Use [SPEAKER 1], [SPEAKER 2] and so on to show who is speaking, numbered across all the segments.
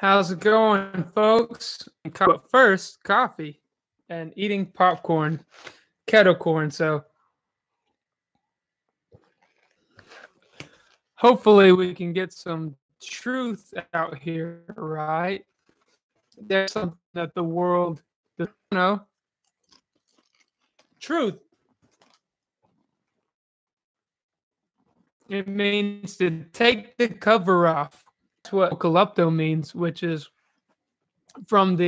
[SPEAKER 1] How's it going, folks? But first, coffee and eating popcorn, kettle corn. So hopefully we can get some truth out here, right? There's something that the world doesn't know. Truth. It means to take the cover off. That's what apocalypto means, which is from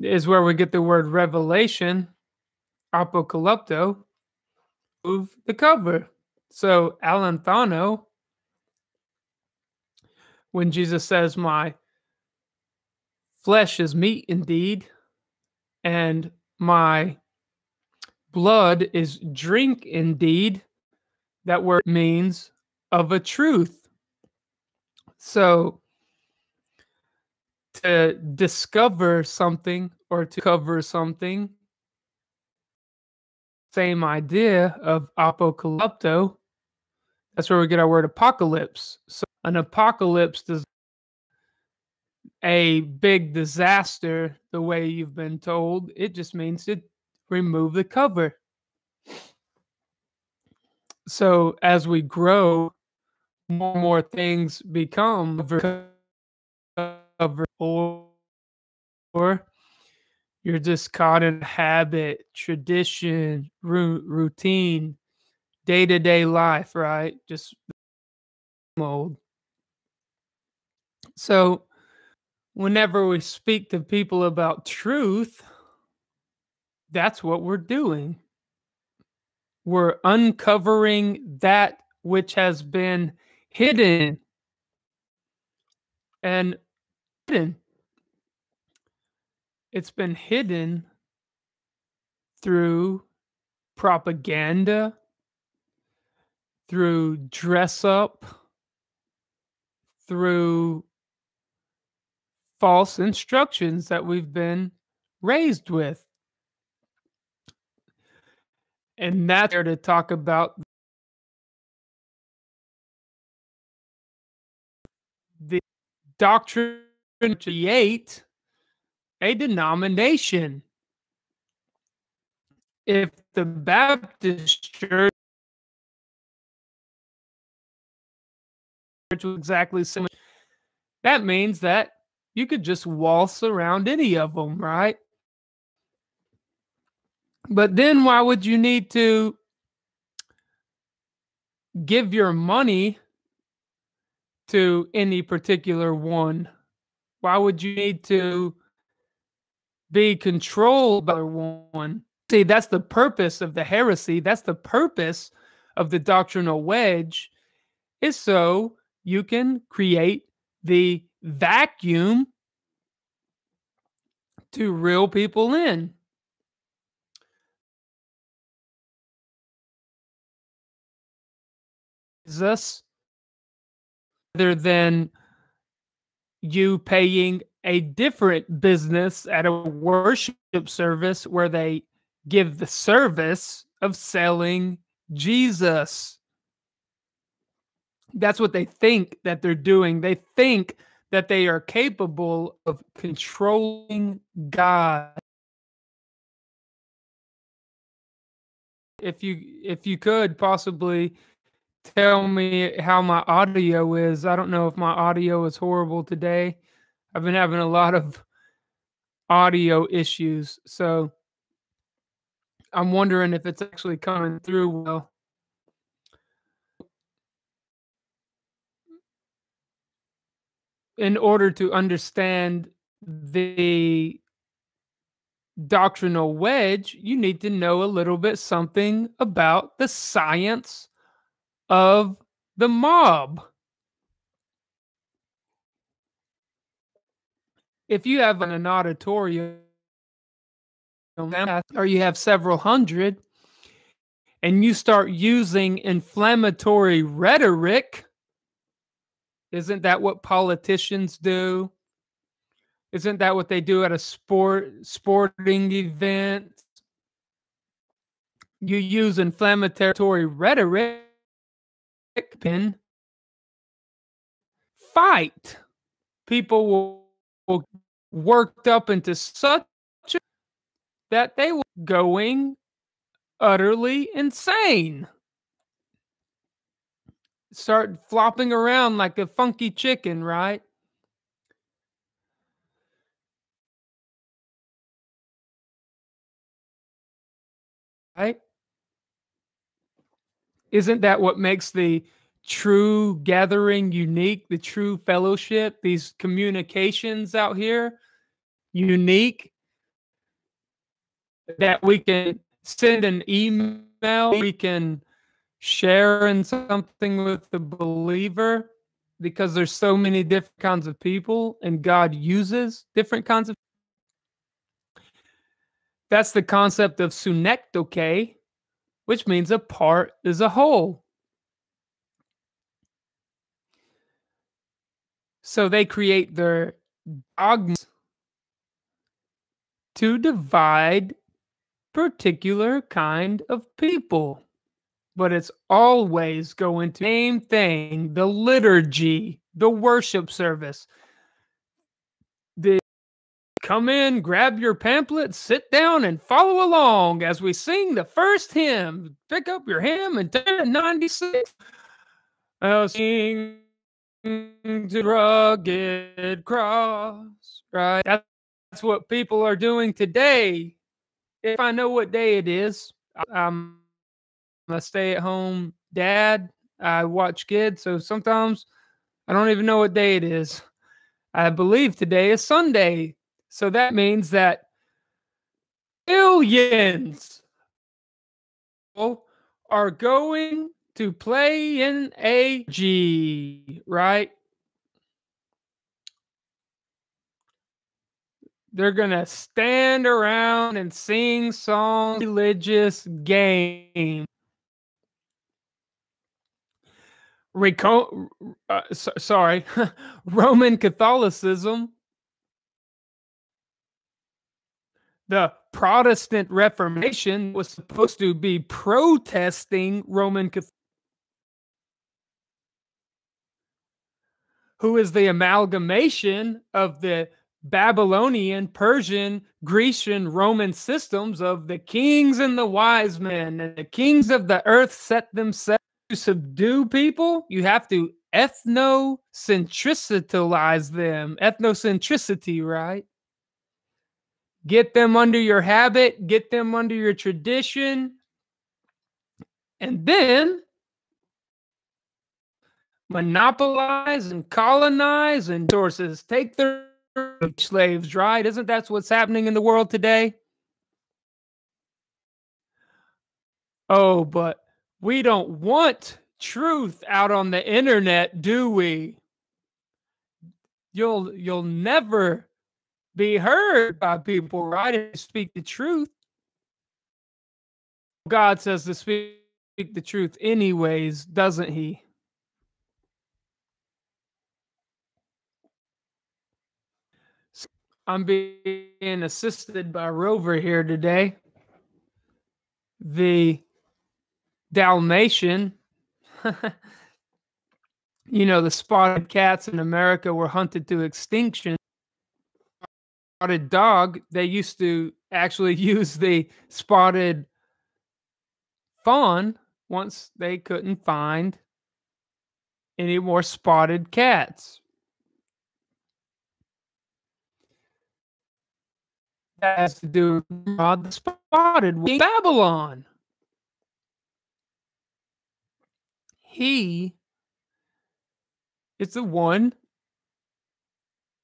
[SPEAKER 1] is where we get the word revelation, apocalypto, move the cover. So Alanthano, when Jesus says, "My flesh is meat indeed, and my blood is drink indeed," that word means of a truth. So to discover something or to cover something, same idea of apocalypto. That's where we get our word apocalypse. So an apocalypse is a big disaster, the way you've been told. It just means to remove the cover. So as we grow, more and more things become cover, or you're just caught in habit, tradition, routine, day-to-day life, right? Just mold. So whenever we speak to people about truth, that's what we're doing. We're uncovering that which has been hidden and hidden. It's been hidden through propaganda, through dress up, through false instructions that we've been raised with. And that's there to talk about the doctrine to create a denomination. If the Baptist church was exactly similar, that means that you could just waltz around any of them, right? But then why would you need to give your money to any particular one? Why would you need to be controlled by one? See, that's the purpose of the heresy. That's the purpose of the doctrinal wedge, is so you can create the vacuum to reel people in. Jesus, rather than you paying a different business at a worship service where they give the service of selling Jesus. That's what they think that they're doing. They think that they are capable of controlling God. If you could possibly tell me how my audio is. I don't know if my audio is horrible today. I've been having a lot of audio issues, so I'm wondering if it's actually coming through well. In order to understand the doctrinal wedge, you need to know a little bit something about the science of the mob. If you have an auditorium or you have several hundred and you start using inflammatory rhetoric, isn't that what politicians do? Isn't that what they do at a sporting event? You use inflammatory rhetoric, fight. People will worked up into such that they were going utterly insane. Start flopping around like a funky chicken, right? Right? Isn't that what makes the true gathering unique, the true fellowship, these communications out here unique? That we can send an email, we can share in something with the believer because there's so many different kinds of people and God uses different kinds of. That's the concept of synecdoche, which means a part is a whole. So they create their dogmas to divide particular kind of people. But it's always going to the same thing, the liturgy, the worship service. The come in, grab your pamphlet, sit down, and follow along as we sing the first hymn. Pick up your hymn and turn to 96. I'll sing to the rugged cross. Right? That's what people are doing today. If I know what day it is, I'm a stay-at-home dad. I watch kids, so sometimes I don't even know what day it is. I believe today is Sunday. So that means that billions are going to play in a G, right? They're going to stand around and sing songs, religious game. Sorry, Roman Catholicism, the Protestant Reformation was supposed to be protesting Roman Catholicism, who is the amalgamation of the Babylonian, Persian, Grecian, Roman systems of the kings and the wise men, and the kings of the earth set themselves to subdue people. You have to ethnocentricize them. Ethnocentricity, right? Get them under your habit, get them under your tradition, and then monopolize and colonize and sources. Take their slaves, right? Isn't that what's happening in the world today? Oh, but we don't want truth out on the internet, do we? You'll never be heard by people, right? If you speak the truth. God says to speak the truth anyways, doesn't he? I'm being assisted by Rover here today. The Dalmatian, you know, the spotted cats in America were hunted to extinction. Spotted dog, they used to actually use the spotted fawn once they couldn't find any more spotted cats. That has to do with the spotted Babylon. He is the one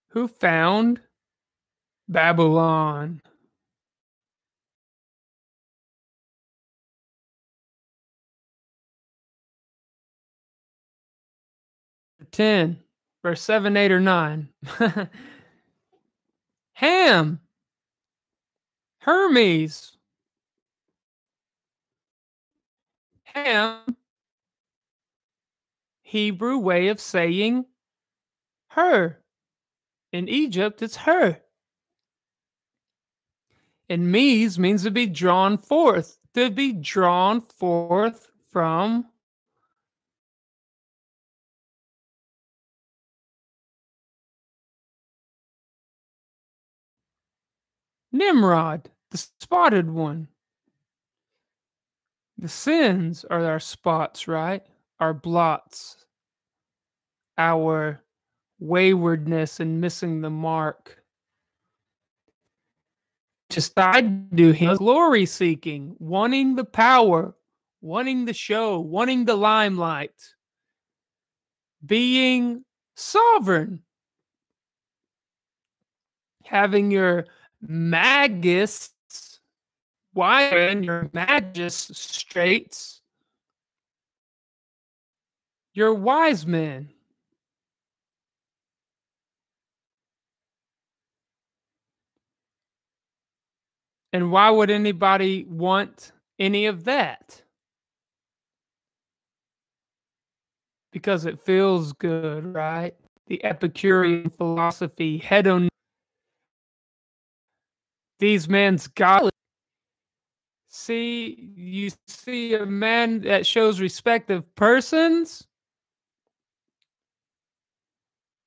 [SPEAKER 1] who found Babylon. 10, verse 7, 8, or 9. Ham, Hermes, Ham, Hebrew way of saying her. In Egypt, it's her. And mes means to be drawn forth, from Nimrod, the spotted one. The sins are our spots, right? Our blots, our waywardness and missing the mark. Just I do him glory seeking, wanting the power, wanting the show, wanting the limelight, being sovereign, having your magus wire and your magistrates, your wise men. And why would anybody want any of that? Because it feels good, right? The Epicurean philosophy, hedon. These men's God. You see a man that shows respect of persons,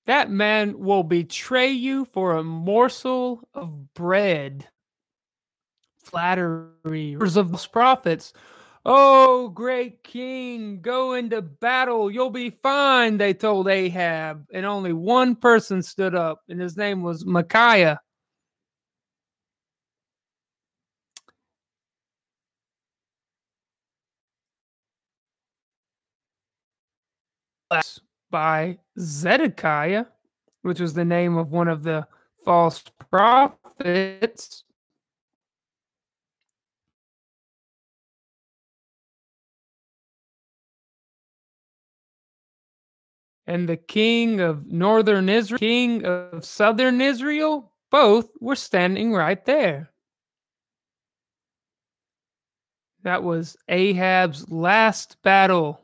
[SPEAKER 1] that man will betray you for a morsel of bread. Flattery of the prophets. Oh, great king, go into battle. You'll be fine, they told Ahab. And only one person stood up, and his name was Micaiah. By Zedekiah, which was the name of one of the false prophets. And the king of northern Israel, king of southern Israel, both were standing right there. That was Ahab's last battle.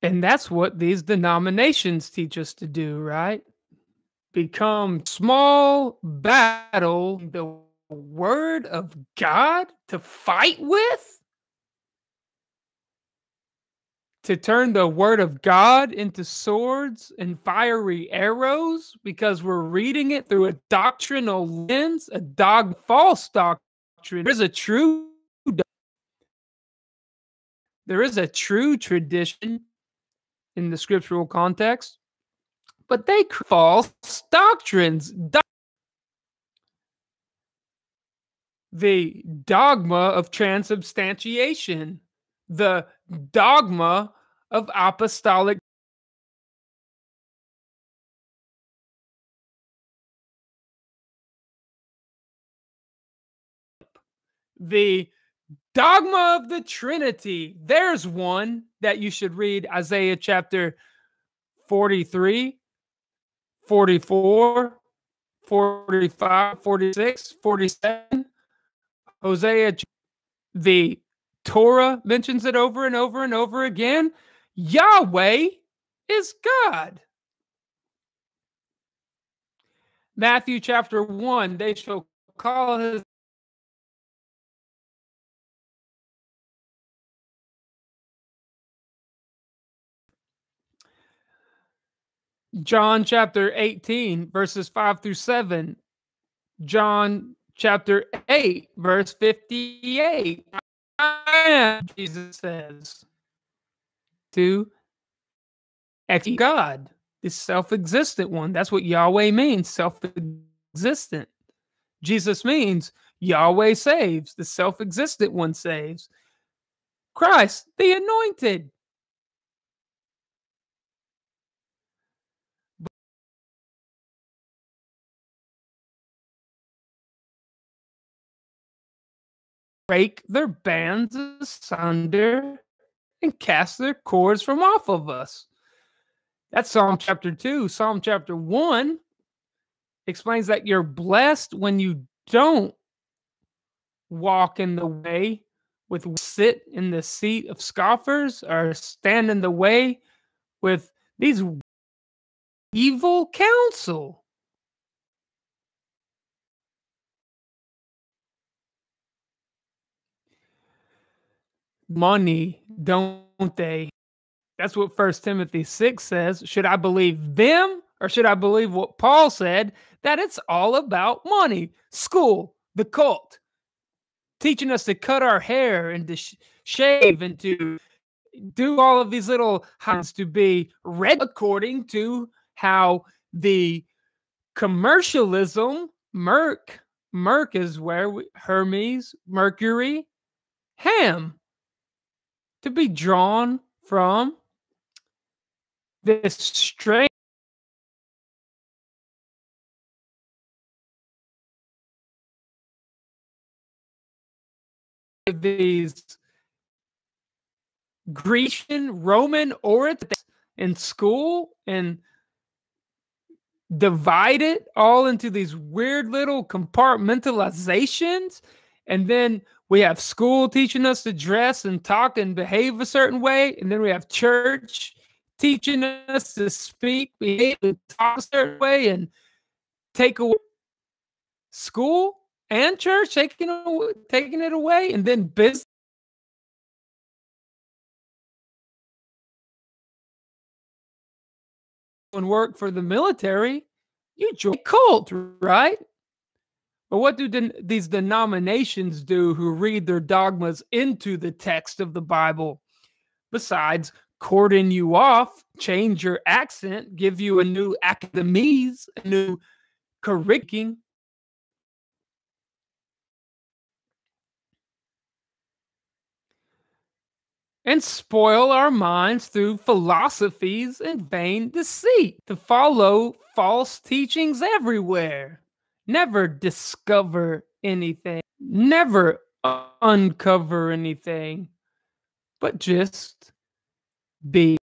[SPEAKER 1] And that's what these denominations teach us to do, right? Become small battle, the word of God to fight with? To turn the word of God into swords and fiery arrows because we're reading it through a doctrinal lens, false doctrine. There is a true tradition in the scriptural context, but they false doctrines. The dogma of transubstantiation, the dogma of apostolic. The dogma of the Trinity. There's one that you should read, Isaiah chapter 43, 44, 45, 46, 47. Hosea, the Torah mentions it over and over and over again. Yahweh is God. Matthew chapter 1, they shall call his. John chapter 18, verses 5 through 7. John chapter 8, verse 58. I am, Jesus says, to God, the self-existent one. That's what Yahweh means, self-existent. Jesus means Yahweh saves, the self-existent one saves. Christ, the anointed. Break their bands asunder and cast their cords from off of us. That's Psalm chapter 2. Psalm chapter 1 explains that you're blessed when you don't walk in the way sit in the seat of scoffers or stand in the way with these evil counsel. Money don't they? That's what 1 Timothy 6 says. Should I believe them or should I believe what Paul said, that it's all about money, school, the cult, teaching us to cut our hair and to shave and to do all of these little hands to be read according to how the commercialism, Merc is where Hermes, Mercury, Ham, to be drawn from this strange these Grecian, Roman orators in school and divide it all into these weird little compartmentalizations. And then we have school teaching us to dress and talk and behave a certain way. And then we have church teaching us to speak, behave, and talk a certain way, and take away school and church, taking it away, and then business and work for the military. You join a cult, right? But what do these denominations do who read their dogmas into the text of the Bible? Besides cordon you off, change your accent, give you a new academies, a new curriculum, and spoil our minds through philosophies and vain deceit, to follow false teachings everywhere. Never discover anything, never uncover anything, but just be